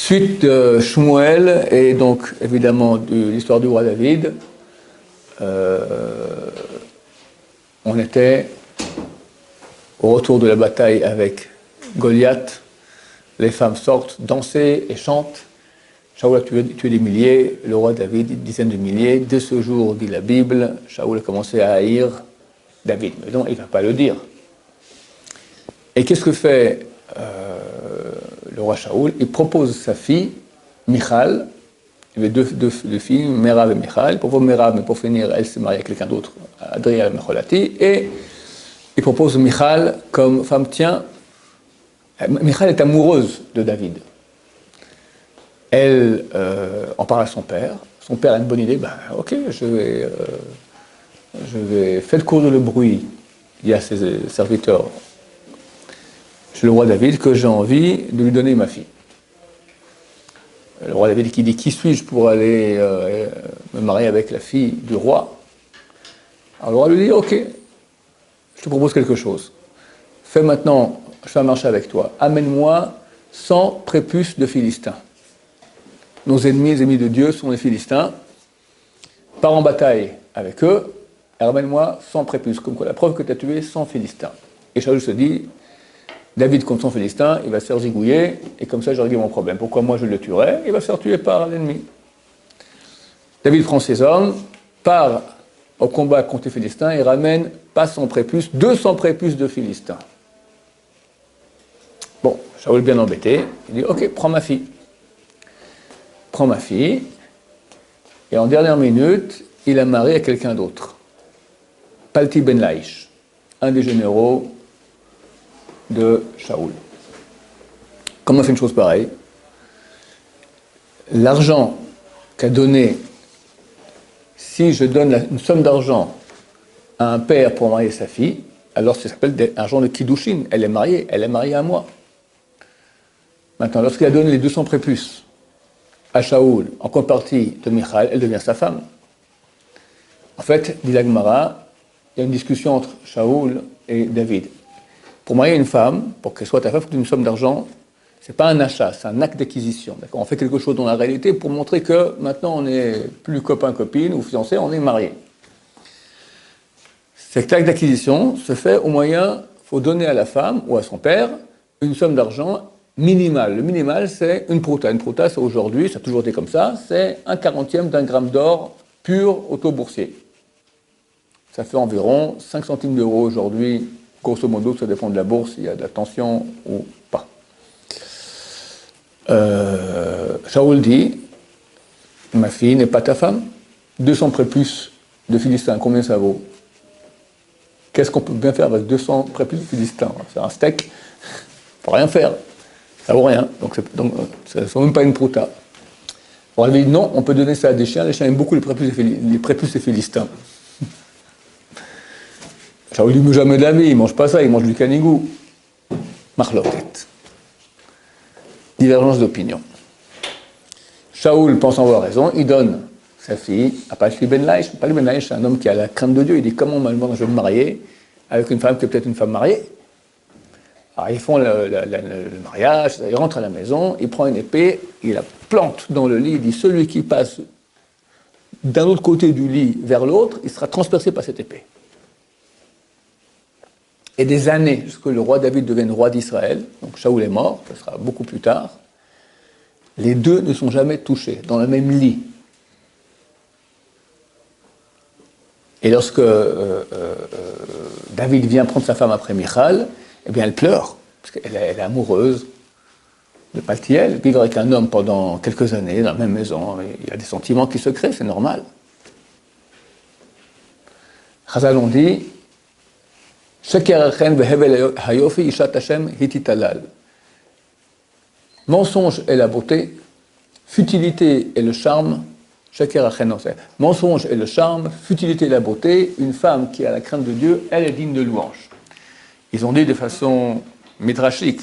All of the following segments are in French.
Suite de Shmuel et donc évidemment de l'histoire du roi David, on était au retour de la bataille avec Goliath. Les femmes sortent danser et chantent. Shaoul a tué des milliers, le roi David des dizaines de milliers. Dès ce jour, dit la Bible, Shaoul a commencé à haïr David. Mais non, il ne va pas le dire. Et qu'est-ce que fait le roi Shaoul? Il propose sa fille, Michal. Il y avait deux filles, Merav et Michal. Pour Merav, mais pour finir, elle s'est mariée avec quelqu'un d'autre, Adria Mecholati. Et il propose Michal comme femme. Tiens, Michal est amoureuse de David. Elle en parle à son père. Son père a une bonne idée. Ben, ok, je vais faire courir le bruit. Il y a ses serviteurs chez le roi David que j'ai envie de lui donner ma fille. Le roi David qui dit: qui suis-je pour aller me marier avec la fille du roi? Alors le roi lui dit: ok, je te propose quelque chose. Fais maintenant, je fais un marché avec toi. Amène-moi 100 prépuces de Philistins. Nos ennemis, les ennemis de Dieu, sont les Philistins. Pars en bataille avec eux et ramène-moi 100 prépuces. Comme quoi, la preuve que tu as tué 100 Philistins. Et Shaoul se dit: David contre 100 Philistins, il va se faire zigouiller, et comme ça, je règle mon problème. Pourquoi moi je le tuerais? Il va se faire tuer par l'ennemi. David prend ses hommes, part au combat contre les Philistins et ramène pas 100 prépuces, 200 prépuces de Philistins. Bon, Shaoul bien embêté, il dit: ok, prends ma fille. Prends ma fille, et en dernière minute, il la marie à quelqu'un d'autre. Palti ben Laïch, un des généraux de Shaoul. Comment on fait une chose pareille? L'argent qu'a donné, si je donne une somme d'argent à un père pour marier sa fille, alors ça s'appelle l'argent de Kiddushin. Elle est mariée à moi. Maintenant, lorsqu'il a donné les 200 prépuces à Shaoul en contrepartie de Michal, elle devient sa femme. En fait, dit la Gemara, il y a une discussion entre Shaoul et David. Pour marier une femme, pour qu'elle soit ta femme, il faut une somme d'argent. C'est pas un achat, c'est un acte d'acquisition. D'accord? On fait quelque chose dans la réalité pour montrer que maintenant on n'est plus copain-copine ou fiancé, on est marié. Cet acte d'acquisition se fait au moyen, il faut donner à la femme ou à son père une somme d'argent minimale. Le minimal, c'est une prouta. Une prouta, c'est aujourd'hui, ça a toujours été comme ça, c'est 1/40 d'un gramme d'or pur au taux boursier. Ça fait environ 5 centimes d'euros aujourd'hui. Grosso modo, ça dépend de la bourse, il y a de la tension ou pas. Shaoul dit: ma fille n'est pas ta femme. 200 prépuces de Philistins, combien ça vaut? Qu'est-ce qu'on peut bien faire avec 200 prépuces de Philistins? C'est un steak, il ne faut rien faire. Ça vaut rien, donc ça ne vaut même pas une prouta. On avait dit: non, on peut donner ça à des chiens, les chiens aiment beaucoup les prépuces des Philistins. Shaoul dit: mais jamais de la vie, il ne mange pas ça, il mange du canigou. Marloquette. Divergence d'opinion. Shaoul pense avoir raison, il donne sa fille à Palti ben Laïch. Palti ben Laïch, c'est un homme qui a la crainte de Dieu. Il dit: comment maintenant je vais me marier avec une femme qui est peut-être une femme mariée? Alors ils font le mariage, il rentre à la maison, il prend une épée, il la plante dans le lit, il dit: celui qui passe d'un autre côté du lit vers l'autre, il sera transpercé par cette épée. Et des années, jusqu'à le roi David devienne roi d'Israël, donc Shaoul est mort, ça sera beaucoup plus tard, les deux ne sont jamais touchés, dans le même lit. Et lorsque David vient prendre sa femme après Michal, eh bien elle pleure, parce qu'elle est amoureuse de Paltiel. Vivre avec un homme pendant quelques années, dans la même maison, il y a des sentiments qui se créent, c'est normal. Chazal ont dit: mensonge est la beauté, futilité est le charme. Mensonge est le charme, futilité est la beauté. Une femme qui a la crainte de Dieu, elle est digne de louange. Ils ont dit de façon midrashique: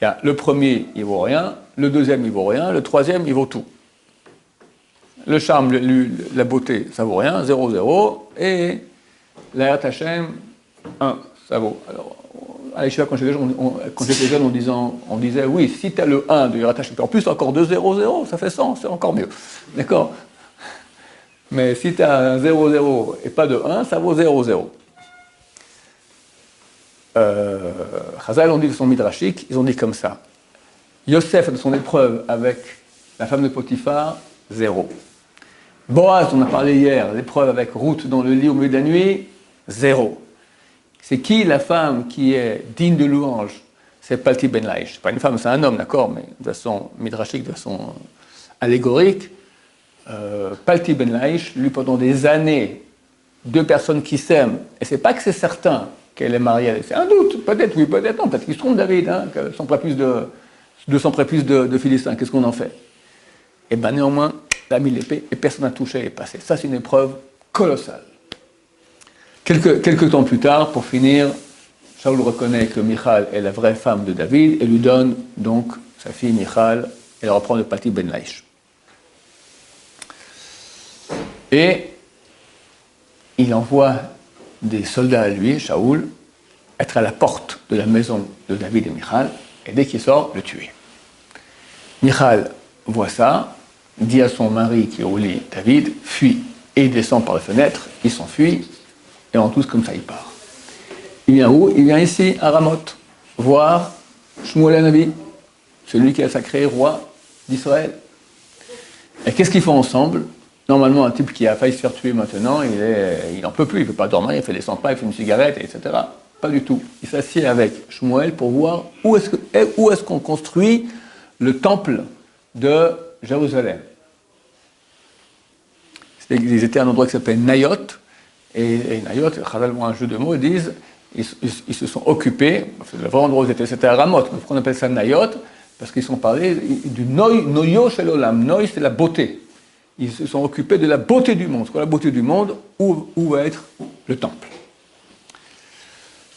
le premier, il vaut rien, le deuxième, il vaut rien, le troisième, il vaut tout. Le charme, la beauté, ça vaut rien, 0, 0, et la Hashem, 1, ça vaut. Alors, à l'échelle, quand j'étais jeune, on disait, oui, si tu as le 1 de rattaché, en plus, encore 2 0, 0, ça fait 100, c'est encore mieux. D'accord? Mais si tu as un 0, 0 et pas de 1, ça vaut 0, 0. Chazal ont dit de son midrashique, ils ont dit comme ça. Yosef, de son épreuve avec la femme de Potiphar, 0. Boaz, on a parlé hier, l'épreuve avec Ruth dans le lit au milieu de la nuit, 0. C'est qui la femme qui est digne de louange? C'est Palti Ben Laish. C'est pas une femme, c'est un homme, d'accord, mais de façon midrashique, de façon allégorique. Palti Ben Laish, lui, pendant des années, 2 personnes qui s'aiment, et c'est pas que c'est certain qu'elle est mariée, c'est un doute, peut-être oui, peut-être non, peut-être qu'il se trompe David, hein, que 200 prépuces de Philistins, qu'est-ce qu'on en fait? Et bien néanmoins, il a mis l'épée et personne n'a touché et passé. Ça, c'est une épreuve colossale. Quelques temps plus tard, pour finir, Shaoul reconnaît que Michal est la vraie femme de David et lui donne donc sa fille Michal, elle reprend le Palti Ben Laish. Et il envoie des soldats à lui, Shaoul, être à la porte de la maison de David et Michal, et dès qu'il sort, le tuer. Michal voit ça, dit à son mari qui est au lit, David, fuit, et il descend par la fenêtre, il s'enfuit, et en tous comme ça il part. Il vient où? Il vient ici, à Ramoth, voir Shmuel HaNavi, celui qui a sacré roi d'Israël. Et qu'est-ce qu'ils font ensemble? Normalement, un type qui a failli se faire tuer maintenant, il n'en peut plus, il ne peut pas dormir, il fait des 100 pas, il fait une cigarette, etc. Pas du tout. Il s'assied avec Shmuel pour voir où est-ce qu'on construit le temple de Jérusalem. Ils étaient à un endroit qui s'appelle Nayot, et Nayot, un jeu de mots, ils disent, ils se sont occupés, le vrai endroit où ils étaient, c'était à Ramoth. Pourquoi on appelle ça Nayot? Parce qu'ils sont parlé du Noyo Shel Olam. Noy, c'est la beauté. Ils se sont occupés de la beauté du monde. Quoi, la beauté du monde, où va être le temple.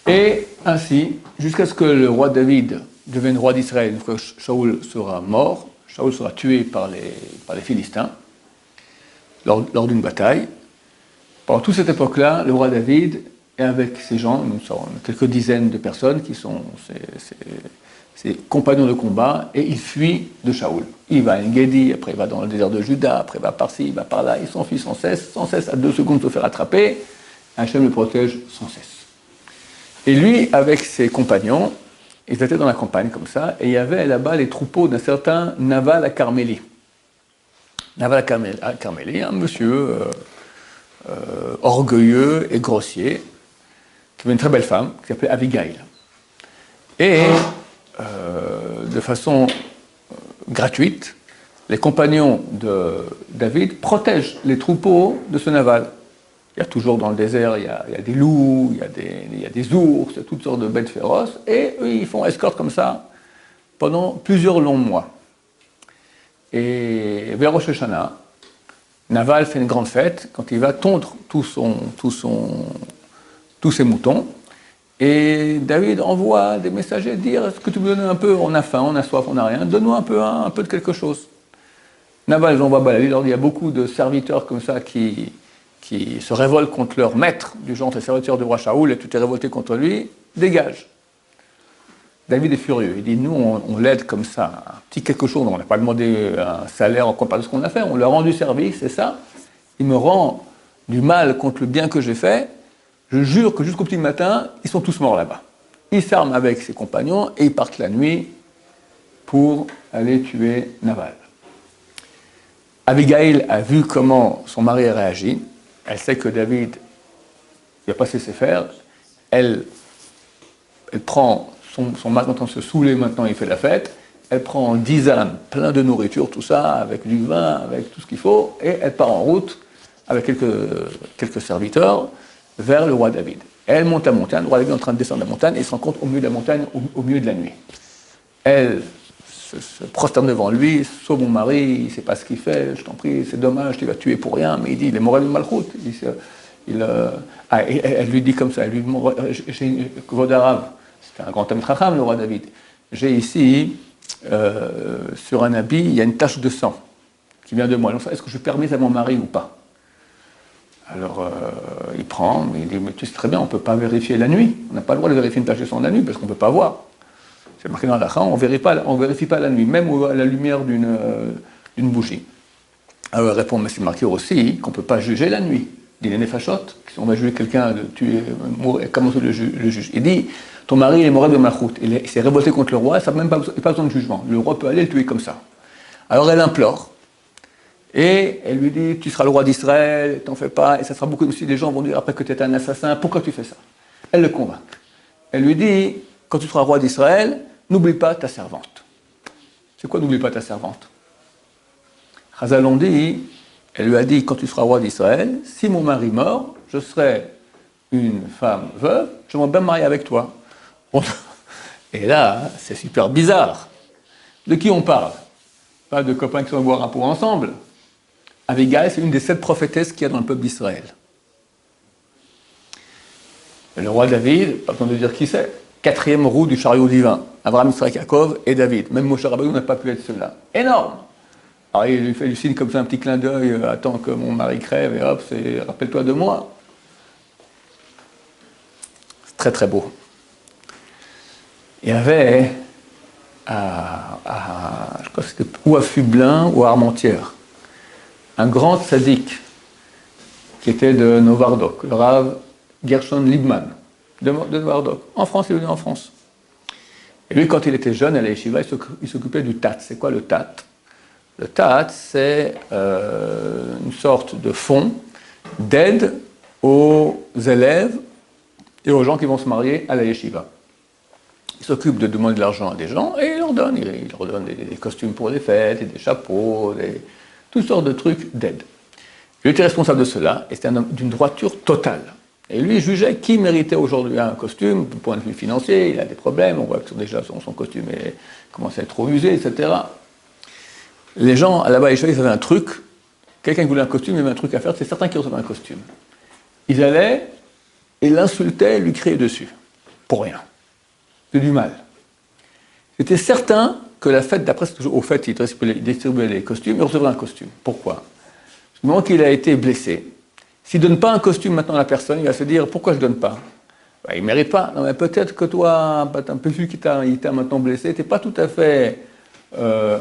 Et ainsi, jusqu'à ce que le roi David devienne roi d'Israël, une fois que Shaoul sera mort, Shaoul sera tué par les Philistins lors d'une bataille. Pendant toute cette époque-là, le roi David est avec ses gens, quelques dizaines de personnes qui sont ses compagnons de combat, et il fuit de Shaoul. Il va à En-Gedi, après il va dans le désert de Juda, après il va par-ci, il va par-là, il s'enfuit sans cesse, à 2 secondes de se faire attraper, Hachem le protège sans cesse. Et lui, avec ses compagnons, ils étaient dans la campagne comme ça, et il y avait là-bas les troupeaux d'un certain Naval à Carmélie. Naval à Carmélie, un monsieur orgueilleux et grossier, qui avait une très belle femme, qui s'appelait Abigail. Et de façon gratuite, les compagnons de David protègent les troupeaux de ce Naval. Il y a toujours dans le désert, il y a des loups, il y a des ours, il y a toutes sortes de bêtes féroces, et eux, ils font escorte comme ça pendant plusieurs longs mois. Et vers Rosh Hashanah, Naval fait une grande fête quand il va tondre tous ses moutons. Et David envoie des messagers dire, est-ce que tu me donnes un peu, on a faim, on a soif, on n'a rien, donne-nous un peu de quelque chose. Naval les envoie balader, il y a beaucoup de serviteurs comme ça qui se révoltent contre leur maître, du genre les serviteurs du roi Shaoul, et tu t'es révolté contre lui, dégage. David est furieux, il dit, nous on l'aide comme ça, un petit quelque chose, on n'a pas demandé un salaire en comparaison de ce qu'on a fait, on leur rend du service, c'est ça, il me rend du mal contre le bien que j'ai fait, je jure que jusqu'au petit matin, ils sont tous morts là-bas. Il s'arme avec ses compagnons et ils partent la nuit pour aller tuer Naval. Abigail a vu comment son mari a réagi. Elle sait que David n'a pas cessé faire. Elle prend son mari en train de se saouler maintenant, il fait la fête. Elle prend 10 ânes, plein de nourriture, tout ça, avec du vin, avec tout ce qu'il faut, et elle part en route avec quelques serviteurs vers le roi David. Elle monte la montagne, le roi David est en train de descendre la montagne, et il se rencontre au milieu de la montagne, au milieu de la nuit. Elle se prosterne devant lui, sauve mon mari, il ne sait pas ce qu'il fait, je t'en prie, c'est dommage, tu vas tuer pour rien, mais il dit, il est Morel Malchut. Elle lui dit comme ça, elle lui dit, j'ai Vodarav, c'était un grand homme Chacham, le roi David, j'ai ici, sur un habit, il y a une tache de sang qui vient de moi. Est-ce que je permets à mon mari ou pas? Alors, il prend, mais il dit, mais tu sais très bien, on ne peut pas vérifier la nuit. On n'a pas le droit de vérifier une tâche de sang la nuit, parce qu'on ne peut pas voir. C'est marqué dans la Lacha, on ne vérifie pas la nuit, même à la lumière d'une bougie. Alors, il répond, mais c'est marqué aussi qu'on ne peut pas juger la nuit. Il dit, les nefashot, si on va juger quelqu'un de tuer, comment le juge? Il dit, ton mari, il est mort de malchoute, il s'est révolté contre le roi, ça n'a même pas besoin de jugement. Le roi peut aller le tuer comme ça. Alors, elle implore. Et elle lui dit, tu seras le roi d'Israël, t'en fais pas, et ça sera beaucoup aussi, les gens vont dire après que tu es un assassin, pourquoi tu fais ça? Elle le convainc. Elle lui dit, quand tu seras roi d'Israël, n'oublie pas ta servante. C'est quoi n'oublie pas ta servante? Chazal on dit, elle lui a dit, quand tu seras roi d'Israël, si mon mari meurt, je serai une femme veuve, je vais bien me marier avec toi. Et là, c'est super bizarre. De qui on parle? Pas de copains qui vont boire un pot ensemble. Abigail, c'est une des 7 prophétesses qu'il y a dans le peuple d'Israël. Le roi David, pas besoin de dire qui c'est, 4e roue du chariot divin. Abraham, Israël, Yaakov et David. Même Moshe Rabbeinu n'a pas pu être cela. Énorme! Alors il lui fait du signe comme ça, un petit clin d'œil, attends que mon mari crève, et hop, rappelle-toi de moi. C'est très très beau. Il y avait, je crois que c'était ou à Fublin ou à Armentières, un grand tzaddik qui était de Novardok, le Rav Gershon Liebman, de Novardok. En France, il est venu en France. Et lui, quand il était jeune à la yeshiva, il s'occupait du tat. C'est quoi le tat? Le tat, c'est une sorte de fonds d'aide aux élèves et aux gens qui vont se marier à la yeshiva. Il s'occupe de demander de l'argent à des gens et il leur donne. Il leur donne des costumes pour les fêtes, et des chapeaux, toutes sortes de trucs d'aide. Il était responsable de cela et c'était un homme d'une droiture totale. Et lui, il jugeait qui méritait aujourd'hui un costume, du point de vue financier, il a des problèmes, on voit que déjà son costume commence à être trop usé, etc. Les gens, là-bas, ils avaient un truc, quelqu'un qui voulait un costume, il avait un truc à faire, c'est certains qui recevaient un costume. Ils allaient et l'insultaient, lui criaient dessus, pour rien. C'est du mal. C'était certain que la fête, d'après au fait, il distribuait les costumes, il recevrait un costume. Pourquoi? Au moment qu'il a été blessé, s'il ne donne pas un costume maintenant à la personne, il va se dire, pourquoi je ne donne pas? Ben, il ne mérite pas. Non, mais peut-être que toi, un peu vu qu'il t'a maintenant blessé, tu n'es pas tout à fait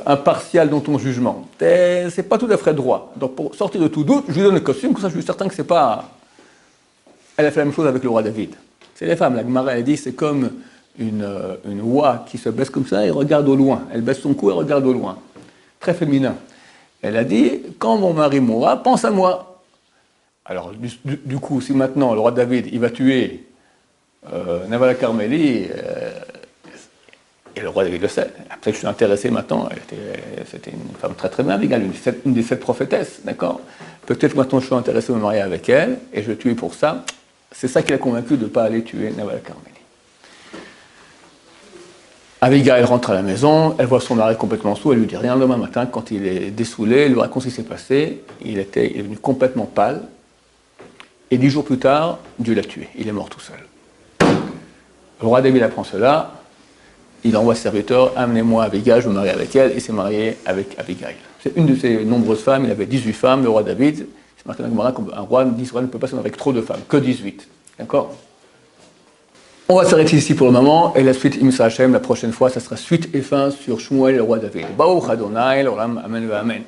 impartial dans ton jugement. C'est pas tout à fait droit. Donc pour sortir de tout doute, je lui donne le costume, comme ça je suis certain que c'est pas... Elle a fait la même chose avec le roi David. C'est les femmes, la Gemara elle dit, c'est comme une oie qui se baisse comme ça et regarde au loin. Elle baisse son cou et regarde au loin. Très féminin. Elle a dit, quand mon mari mourra, pense à moi. Alors du coup, si maintenant le roi David, il va tuer Navala Carmélie, et le roi David le sait. Après, je suis intéressé maintenant. C'était une femme très très bien, une des 7 prophétesses, d'accord? Peut-être maintenant je suis intéressé à me marier avec elle, et je vais tuer pour ça. C'est ça qui l'a convaincu de ne pas aller tuer Navala Carmélie. Abigail rentre à la maison, elle voit son mari complètement saoul, elle lui dit rien. Le lendemain matin, quand il est dessoulé, elle lui raconte ce qui s'est passé. Il est devenu complètement pâle. Et 10 jours plus tard, Dieu l'a tué. Il est mort tout seul. Le roi David apprend cela. Il envoie ses serviteurs, amenez-moi Abigail, je me marie avec elle, et il s'est marié avec Abigail. C'est une de ses nombreuses femmes, il avait 18 femmes, le roi David. C'est marqué dans la Gemara qu'un roi d'Israël ne peut pas se marier avec trop de femmes, que 18. D'accord? On va s'arrêter ici pour le moment, et la suite, Imsa Hashem, la prochaine fois, ça sera suite et fin sur Shmuel, le roi David. Baruch Adonai, l'olam, amen, amen.